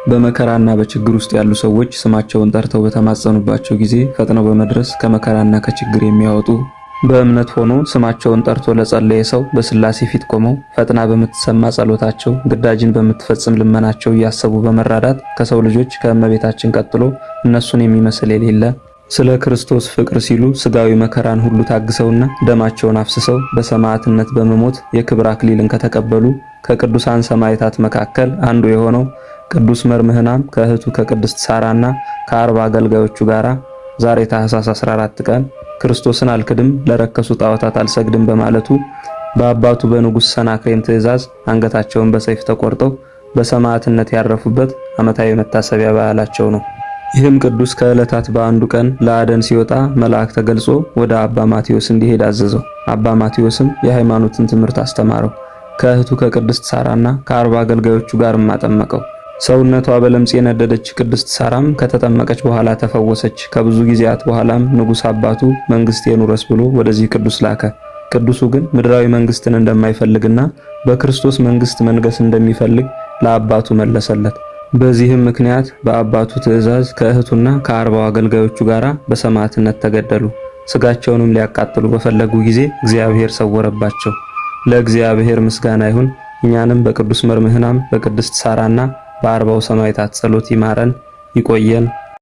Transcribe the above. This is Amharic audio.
በመከራና በችግር ውስጥ ያሉ ሰዎች ስማቸውን ጠርተው በተማጸኑባቸው ጊዜ ፈጥነው በመድረስ ከመከራና ከችግር የሚያወጡ፣ በእምነት ሆኖ ስማቸውን ጠርቶ ለጸለየ ሰው በስላሴ ፊት ቆመው ፈጥና በምትሰማ ጸሎታቸው ግዳጅን በምትፈጽም ልመናቸው እያሰቡ በመራዳት ከሰው ልጆች ከእመቤታችን ቀጥሎ እነሱን የሚመስል የሌለ፣ ስለ ክርስቶስ ፍቅር ሲሉ ስጋዊ መከራን ሁሉ ታግሰውና ደማቸውን አፍስሰው በሰማዕትነት በመሞት የክብር አክሊልን ከተቀበሉ ከቅዱሳን ሰማዕታት መካከል አንዱ የሆነው ቅዱስ መርምህናም ከእህቱ ከቅድስት ሳራና ከ40 አገልጋዮቹ ጋራ ዛሬ ታኅሳስ 14 ቀን ክርስቶስን አልክድም ለረከሱ ጣዖታት አልሰግድም በማለቱ በአባቱ በንጉሥ ሰናክሬም ትእዛዝ አንገታቸውን በሰይፍ ተቆርጠው በሰማዕትነት ያረፉበት ዓመታዊ መታሰቢያ በዓላቸው ነው። ይህም ቅዱስ ከዕለታት በአንዱ ቀን ለአደን ሲወጣ መልአክ ተገልጾ ወደ አባ ማቴዎስ እንዲሄድ አዘዘው። አባ ማቴዎስም የሃይማኖትን ትምህርት አስተማረው። ከእህቱ ከቅድስት ሳራና ከ40 አገልጋዮቹ ጋርም አጠመቀው። ሰውነቷ በለምጽ የነደደች ቅድስት ሳራም ከተጠመቀች በኋላ ተፈወሰች። ከብዙ ጊዜያት በኋላም ንጉሥ አባቱ መንግስቴን ውረስ ብሎ ወደዚህ ቅዱስ ላከ። ቅዱሱ ግን ምድራዊ መንግስትን እንደማይፈልግና በክርስቶስ መንግስት መንገስ እንደሚፈልግ ለአባቱ መለሰለት። በዚህም ምክንያት በአባቱ ትእዛዝ ከእህቱና ከ40 አገልጋዮቹ ጋራ በሰማዕትነት ተገደሉ። ስጋቸውንም ሊያቃጥሉ በፈለጉ ጊዜ እግዚአብሔር ሰወረባቸው። ለእግዚአብሔር ምስጋና ይሁን። እኛንም በቅዱስ መርምህናም በቅድስት ሳራና በ40 ሰማዕታት ጸሎት ይማረን ይቆየን።